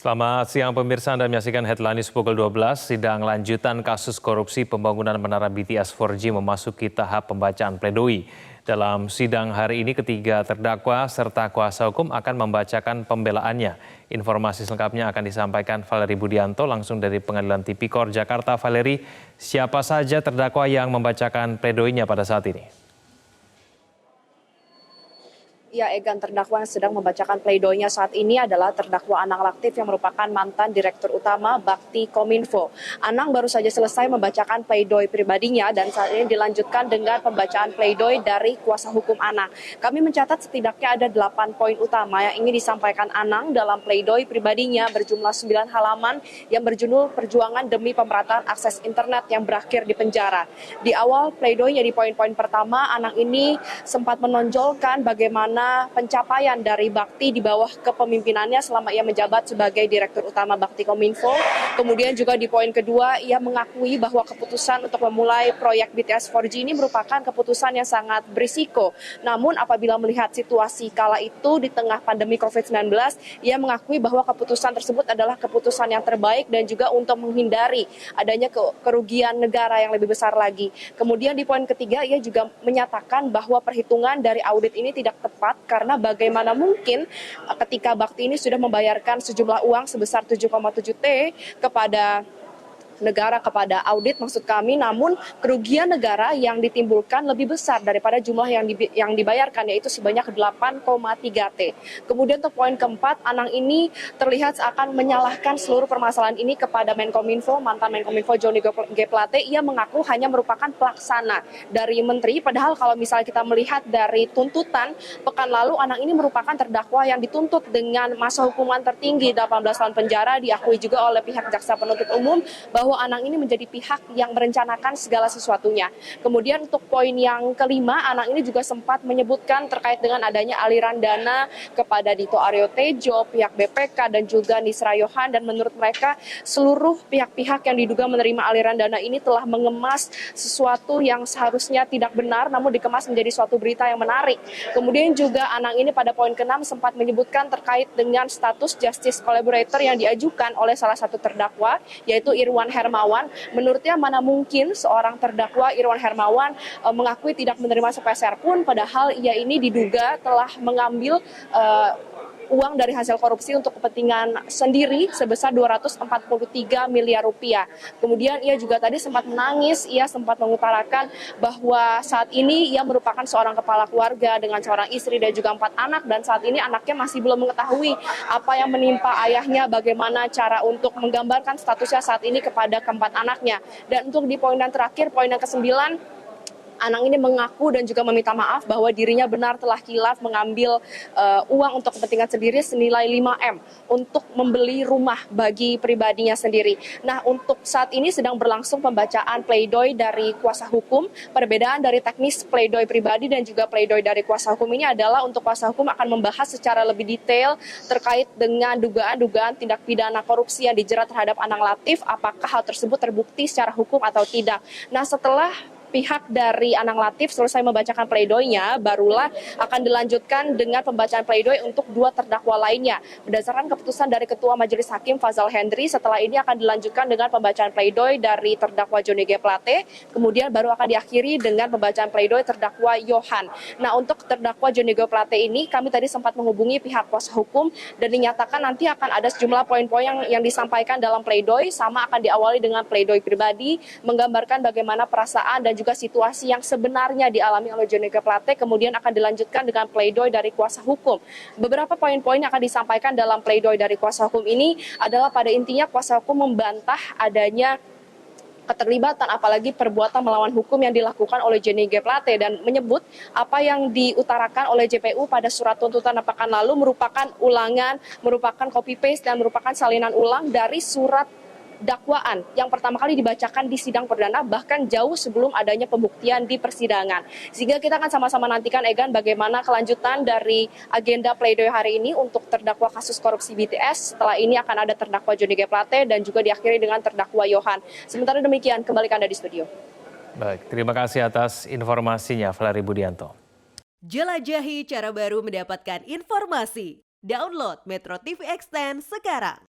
Selamat siang pemirsa, Anda menyaksikan Headline News pukul 12. Sidang lanjutan kasus korupsi pembangunan menara BTS 4G memasuki tahap pembacaan pledoi. Dalam sidang hari ini ketiga terdakwa serta kuasa hukum akan membacakan pembelaannya. Informasi selengkapnya akan disampaikan Valeri Budianto langsung dari Pengadilan Tipikor Jakarta. Valeri, siapa saja terdakwa yang membacakan pledoinya pada saat ini? Ya, Egan, terdakwa yang sedang membacakan pleidoinya saat ini adalah terdakwa Anang Laktif yang merupakan mantan Direktur Utama Bakti Kominfo. Anang baru saja selesai membacakan pleidoi pribadinya dan saat ini dilanjutkan dengan pembacaan pleidoi dari kuasa hukum Anang. Kami mencatat setidaknya ada 8 poin utama yang ingin disampaikan Anang dalam pleidoi pribadinya berjumlah 9 halaman yang berjudul Perjuangan Demi Pemerataan Akses Internet yang berakhir di penjara. Di awal pleidoinya di poin-poin pertama, Anang ini sempat menonjolkan bagaimana pencapaian dari Bakti di bawah kepemimpinannya selama ia menjabat sebagai Direktur Utama Bakti Kominfo. Kemudian juga di poin kedua, ia mengakui bahwa keputusan untuk memulai proyek BTS 4G ini merupakan keputusan yang sangat berisiko. Namun apabila melihat situasi kala itu di tengah pandemi COVID-19, ia mengakui bahwa keputusan tersebut adalah keputusan yang terbaik dan juga untuk menghindari adanya kerugian negara yang lebih besar lagi. Kemudian di poin ketiga, ia juga menyatakan bahwa perhitungan dari audit ini tidak tepat karena bagaimana mungkin ketika Bakti ini sudah membayarkan sejumlah uang sebesar 7,7 T kepada negara, kepada audit maksud kami, namun kerugian negara yang ditimbulkan lebih besar daripada jumlah yang dibayarkan, yaitu sebanyak 8,3 T. Kemudian untuk poin keempat, Anang ini terlihat akan menyalahkan seluruh permasalahan ini kepada Menkominfo, mantan Menkominfo Johnny G. Plate. Ia mengaku hanya merupakan pelaksana dari menteri, padahal kalau misalnya kita melihat dari tuntutan pekan lalu, Anang ini merupakan terdakwa yang dituntut dengan masa hukuman tertinggi 18 tahun penjara, diakui juga oleh pihak jaksa penuntut umum bahwa Anang ini menjadi pihak yang merencanakan segala sesuatunya. Kemudian untuk poin yang kelima, Anang ini juga sempat menyebutkan terkait dengan adanya aliran dana kepada Dito Aryo Tejo, pihak BPK dan juga Nisra Yohan, dan menurut mereka seluruh pihak-pihak yang diduga menerima aliran dana ini telah mengemas sesuatu yang seharusnya tidak benar namun dikemas menjadi suatu berita yang menarik. Kemudian juga Anang ini pada poin ke-6 sempat menyebutkan terkait dengan status justice collaborator yang diajukan oleh salah satu terdakwa yaitu Irwan Hermawan. Menurutnya mana mungkin seorang terdakwa Irwan Hermawan mengakui tidak menerima sepeser pun, padahal ia ini diduga telah mengambil uang dari hasil korupsi untuk kepentingan sendiri sebesar 243 miliar rupiah. Kemudian ia juga tadi sempat menangis, ia sempat mengutarakan bahwa saat ini ia merupakan seorang kepala keluarga dengan seorang istri dan juga 4 anak, dan saat ini anaknya masih belum mengetahui apa yang menimpa ayahnya, bagaimana cara untuk menggambarkan statusnya saat ini kepada keempat anaknya. Dan untuk di poin yang terakhir, poin yang ke-9, Anang ini mengaku dan juga meminta maaf bahwa dirinya benar telah kilaf mengambil uang untuk kepentingan sendiri senilai 5M untuk membeli rumah bagi pribadinya sendiri. Nah, untuk saat ini sedang berlangsung pembacaan pledoi dari kuasa hukum. Perbedaan dari teknis pledoi pribadi dan juga pledoi dari kuasa hukum ini adalah untuk kuasa hukum akan membahas secara lebih detail terkait dengan dugaan-dugaan tindak pidana korupsi yang dijerat terhadap Anang Laktif, apakah hal tersebut terbukti secara hukum atau tidak. Nah, setelah pihak dari Anang Laktif selesai membacakan pleidoinya, barulah akan dilanjutkan dengan pembacaan pledoi untuk 2 terdakwa lainnya. Berdasarkan keputusan dari Ketua Majelis Hakim Fazal Hendri, setelah ini akan dilanjutkan dengan pembacaan pledoi dari terdakwa Johnny G. Plate, kemudian baru akan diakhiri dengan pembacaan pledoi terdakwa Yohan. Nah, untuk terdakwa Johnny G. Plate ini, kami tadi sempat menghubungi pihak kuasa hukum dan dinyatakan nanti akan ada sejumlah poin-poin yang disampaikan dalam pledoi, sama akan diawali dengan pledoi pribadi, menggambarkan bagaimana perasaan dan juga situasi yang sebenarnya dialami oleh Johnny G. Plate, kemudian akan dilanjutkan dengan pledoi dari kuasa hukum. Beberapa poin-poin yang akan disampaikan dalam pledoi dari kuasa hukum ini adalah pada intinya kuasa hukum membantah adanya keterlibatan apalagi perbuatan melawan hukum yang dilakukan oleh Johnny G. Plate, dan menyebut apa yang diutarakan oleh JPU pada surat tuntutan pekan lalu merupakan ulangan, merupakan copy paste dan merupakan salinan ulang dari surat dakwaan yang pertama kali dibacakan di sidang perdana, bahkan jauh sebelum adanya pembuktian di persidangan. Sehingga kita akan sama-sama nantikan, Egan, bagaimana kelanjutan dari agenda pledoi hari ini untuk terdakwa kasus korupsi BTS. Setelah ini akan ada terdakwa Johnny G. Plate dan juga diakhiri dengan terdakwa Yohan. Sementara demikian, kembali ke Anda di studio. Baik, terima kasih atas informasinya, Valeri Budianto. Jelajahi cara baru mendapatkan informasi. Download Metro TV Extend sekarang.